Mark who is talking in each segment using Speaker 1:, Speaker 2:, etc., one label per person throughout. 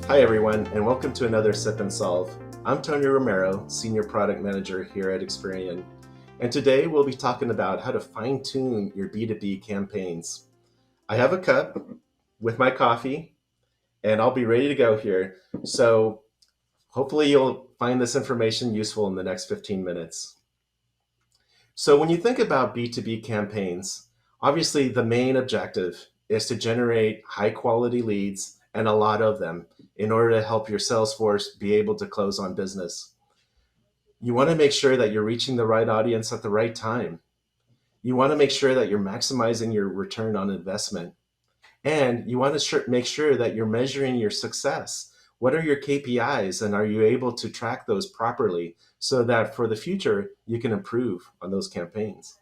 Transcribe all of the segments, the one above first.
Speaker 1: Hi everyone, and welcome to another Sip and Solve. I'm Tony Romero, Senior Product Manager here at Experian, and today we'll be talking about how to fine-tune your B2B campaigns. I have a cup with my coffee, and I'll be ready to go here. So hopefully you'll find this information useful in the next 15 minutes. So when you think about B2B campaigns, obviously the main objective is to generate high quality leads and a lot of them in order to help your sales force be able to close on business. You want to make sure that you're reaching the right audience at the right time. You want to make sure that you're maximizing your return on investment. And you want to make sure that you're measuring your success. What are your KPIs, and are you able to track those properly so that for the future you can improve on those campaigns?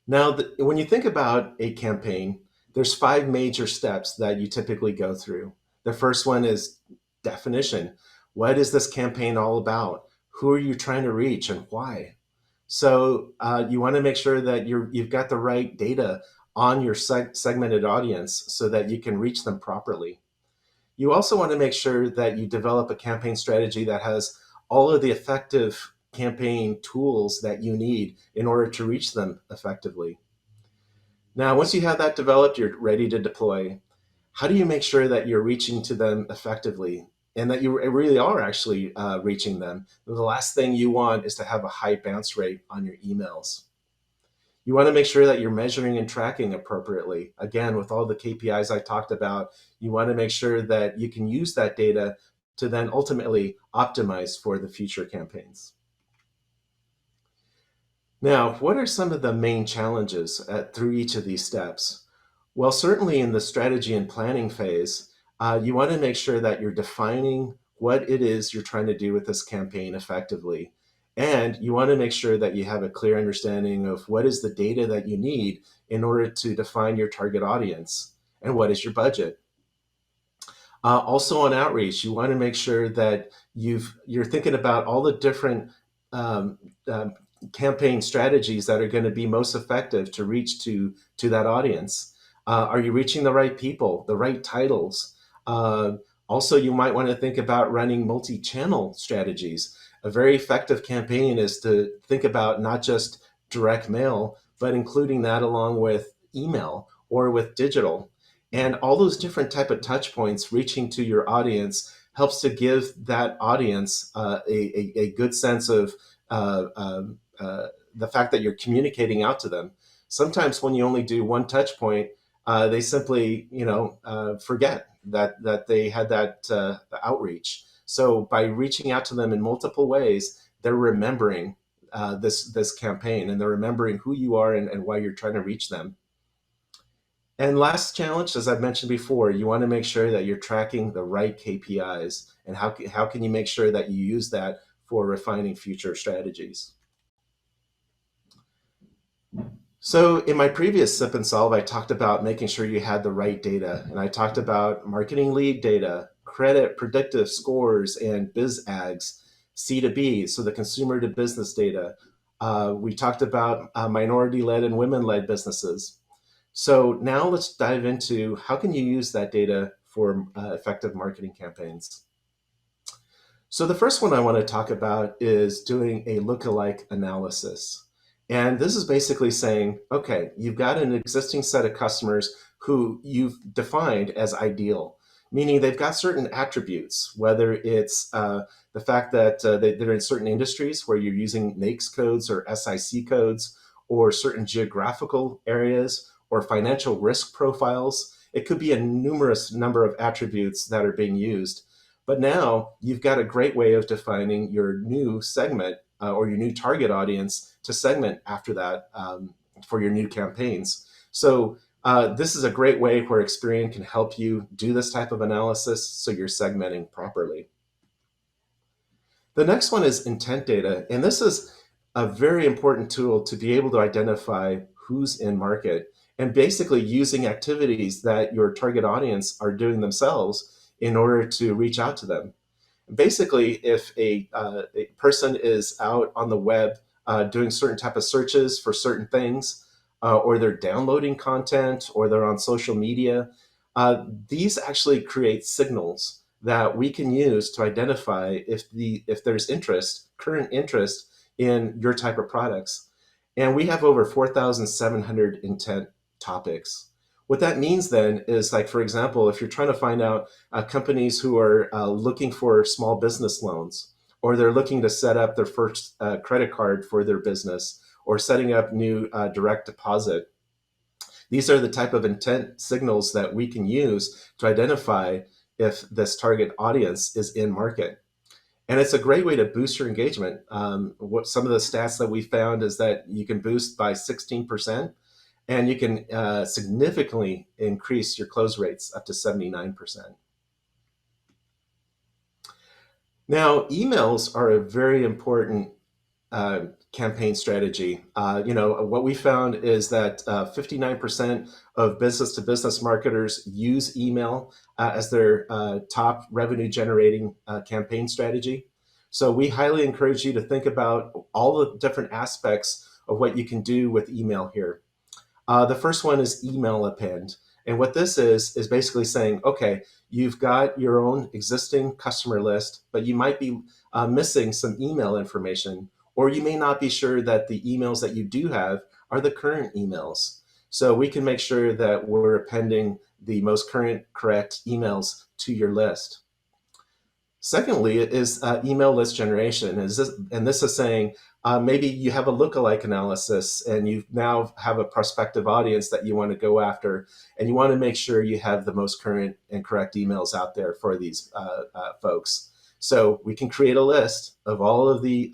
Speaker 1: Now, when you think about a campaign, there's 5 major steps that you typically go through. The first one is definition. What is this campaign all about? Who are you trying to reach and why? So you want to make sure that you've got the right data on your segmented audience so that you can reach them properly. You also want to make sure that you develop a campaign strategy that has all of the effective campaign tools that you need in order to reach them effectively. Now, once you have that developed, you're ready to deploy. How do you make sure that you're reaching to them effectively and that you really are actually reaching them? The last thing you want is to have a high bounce rate on your emails. You want to make sure that you're measuring and tracking appropriately. Again, with all the KPIs I talked about, you want to make sure that you can use that data to then ultimately optimize for the future campaigns. Now, what are some of the main challenges through each of these steps? Well, certainly in the strategy and planning phase, you want to make sure that you're defining what it is you're trying to do with this campaign effectively. And you want to make sure that you have a clear understanding of what is the data that you need in order to define your target audience and what is your budget. Also on outreach, you want to make sure that you're thinking about all the different um, um, campaign strategies that are going to be most effective to reach to that audience. Are you reaching the right people, the right titles? Also, you might want to think about running multi-channel strategies. A very effective campaign is to think about not just direct mail, but including that along with email or with digital. And all those different type of touch points reaching to your audience helps to give that audience a good sense of the fact that you're communicating out to them. Sometimes when you only do one touch point, they simply, forget that they had that outreach. So by reaching out to them in multiple ways, they're remembering this campaign, and they're remembering who you are and why you're trying to reach them. And last challenge, as I've mentioned before, you want to make sure that you're tracking the right KPIs, and how can you make sure that you use that for refining future strategies. So in my previous Sip and Solve, I talked about making sure you had the right data, and I talked about marketing lead data, credit predictive scores, and biz ags, C2B, so the consumer to business data. We talked about minority-led and women-led businesses. So now let's dive into how can you use that data for effective marketing campaigns. So the first one I want to talk about is doing a lookalike analysis. And this is basically saying, okay, you've got an existing set of customers who you've defined as ideal, meaning they've got certain attributes, whether it's the fact that they're in certain industries where you're using NAICs codes or SIC codes, or certain geographical areas, or financial risk profiles. It could be a numerous number of attributes that are being used. But now you've got a great way of defining your new segment or your new target audience to segment after that for your new campaigns. So this is a great way where Experian can help you do this type of analysis so you're segmenting properly. The next one is intent data, and this is a very important tool to be able to identify who's in market and basically using activities that your target audience are doing themselves in order to reach out to them. Basically, if a person is out on the web doing certain type of searches for certain things, or they're downloading content, or they're on social media, These actually create signals that we can use to identify if there's current interest in your type of products. And we have over 4,700 intent topics. What that means then is, like, for example, if you're trying to find out companies who are looking for small business loans, or they're looking to set up their first credit card for their business, or setting up new direct deposit, these are the type of intent signals that we can use to identify if this target audience is in market. And it's a great way to boost your engagement. What some of the stats that we found is that you can boost by 16%, and you can significantly increase your close rates up to 79%. Now, emails are a very important campaign strategy. What we found is that 59% of business to business marketers use email as their top revenue generating campaign strategy. So we highly encourage you to think about all the different aspects of what you can do with email here. The first one is email append. And what this is basically saying, okay, you've got your own existing customer list, but you might be missing some email information, or you may not be sure that the emails that you do have are the current emails. So we can make sure that we're appending the most current, correct emails to your list. Secondly, it is email list generation. And this is saying maybe you have a lookalike analysis and you now have a prospective audience that you want to go after, and you want to make sure you have the most current and correct emails out there for these folks. So we can create a list of all of the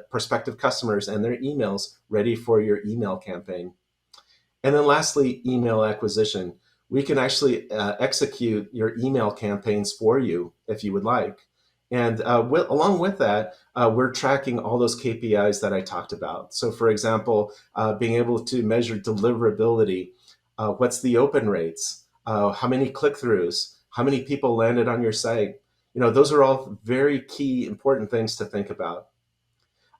Speaker 1: prospective customers and their emails ready for your email campaign. And then lastly, email acquisition. We can actually execute your email campaigns for you if you would like. And along with that, we're tracking all those KPIs that I talked about. So for example, being able to measure deliverability, what's the open rates, how many click-throughs, how many people landed on your site. Those are all very key, important things to think about.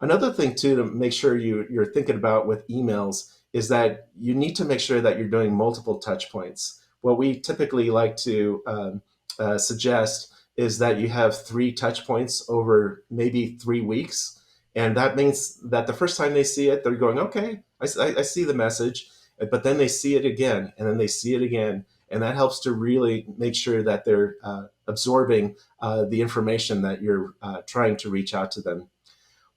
Speaker 1: Another thing too, to make sure you're thinking about with emails, is that you need to make sure that you're doing multiple touch points. What we typically like to suggest is that you have 3 touch points over maybe 3 weeks. And that means that the first time they see it, they're going, okay, I see the message, but then they see it again, and then they see it again. And that helps to really make sure that they're absorbing the information that you're trying to reach out to them.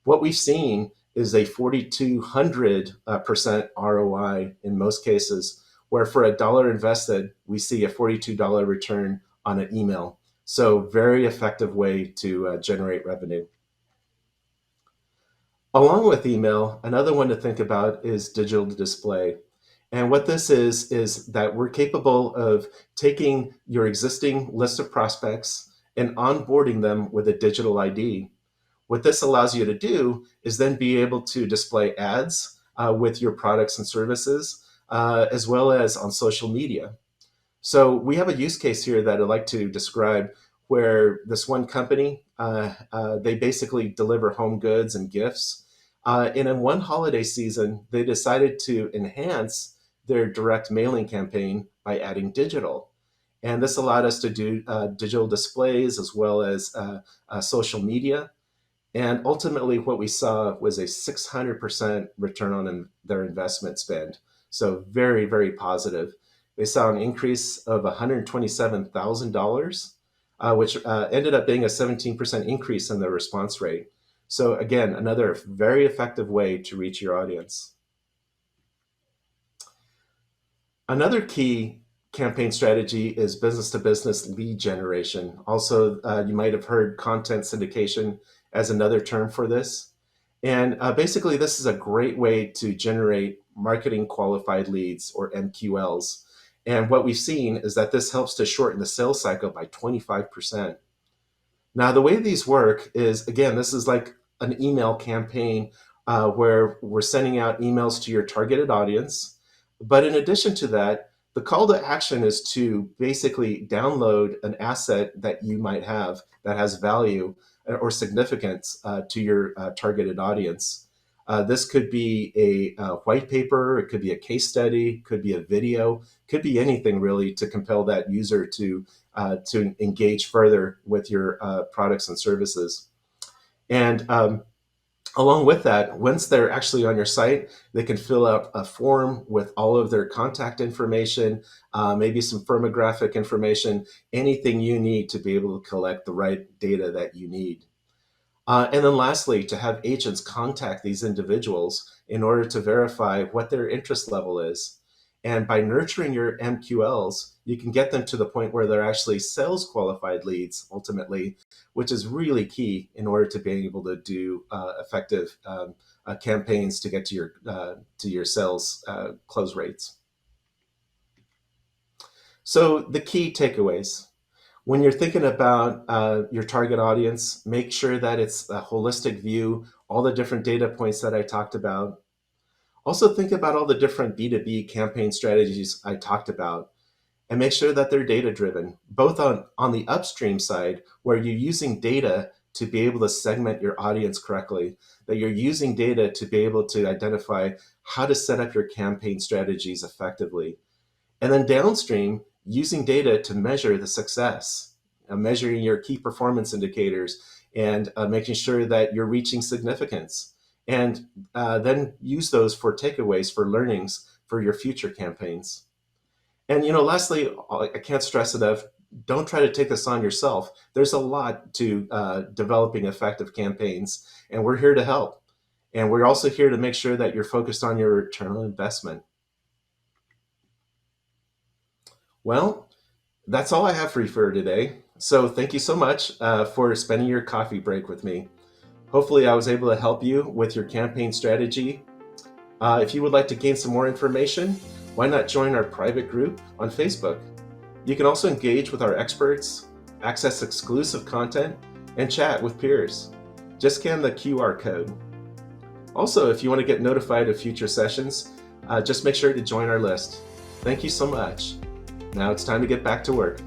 Speaker 1: What we've seen is a 4,200% ROI in most cases, where for $1 invested, we see a $42 return on an email. So very effective way to generate revenue. Along with email, another one to think about is digital display. And what this is that we're capable of taking your existing list of prospects and onboarding them with a digital ID. What this allows you to do is then be able to display ads with your products and services, as well as on social media. So we have a use case here that I'd like to describe, where this one company, they basically deliver home goods and gifts. And in one holiday season, they decided to enhance their direct mailing campaign by adding digital. And this allowed us to do digital displays as well as social media. And ultimately, what we saw was a 600% return on their investment spend. So very, very positive. They saw an increase of $127,000, which ended up being a 17% increase in their response rate. So again, another very effective way to reach your audience. Another key campaign strategy is business to business lead generation. Also, you might have heard content syndication as another term for this. And basically, this is a great way to generate marketing qualified leads, or MQLs. And what we've seen is that this helps to shorten the sales cycle by 25%. Now, the way these work is, again, this is like an email campaign where we're sending out emails to your targeted audience. But in addition to that, the call to action is to basically download an asset that you might have that has value or significance to your targeted audience. This could be a white paper, it could be a case study, could be a video, could be anything really to compel that user to engage further with your products and services. And along with that, once they're actually on your site, they can fill out a form with all of their contact information, maybe some firmographic information, anything you need to be able to collect the right data that you need. And then lastly, to have agents contact these individuals in order to verify what their interest level is. And by nurturing your MQLs, you can get them to the point where they're actually sales qualified leads ultimately, which is really key in order to being able to do effective campaigns to get to your sales close rates. So the key takeaways. When you're thinking about your target audience, make sure that it's a holistic view, all the different data points that I talked about. Also think about all the different B2B campaign strategies I talked about, and make sure that they're data driven, both on the upstream side, where you're using data to be able to segment your audience correctly, that you're using data to be able to identify how to set up your campaign strategies effectively. And then downstream, using data to measure the success, measuring your key performance indicators, and making sure that you're reaching significance. And then use those for takeaways, for learnings for your future campaigns. And lastly, I can't stress enough, don't try to take this on yourself. There's a lot to developing effective campaigns, and we're here to help. And we're also here to make sure that you're focused on your return on investment. Well, that's all I have for you for today. So thank you so much for spending your coffee break with me. Hopefully I was able to help you with your campaign strategy. If you would like to gain some more information, why not join our private group on Facebook? You can also engage with our experts, access exclusive content, and chat with peers. Just scan the QR code. Also, if you want to get notified of future sessions, just make sure to join our list. Thank you so much. Now it's time to get back to work.